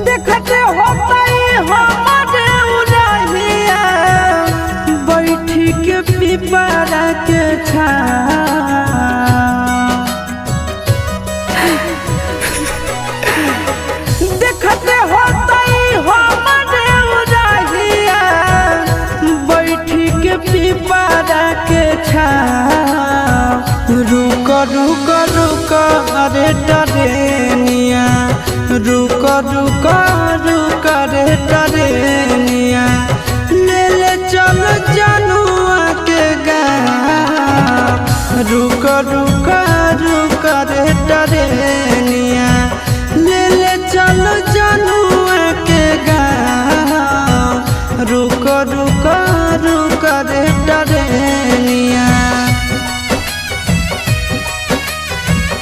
देखते होता हमारे उड़हिया बैठी के पिपरा के देखते होता हमारे उड़हिया बैठी के पिपरा के रुक रुक रुक अरे टरेनिया रुक रुक रुक रे टरेनिया ले ले चल जनुआ के गाँव रुक रुक रुक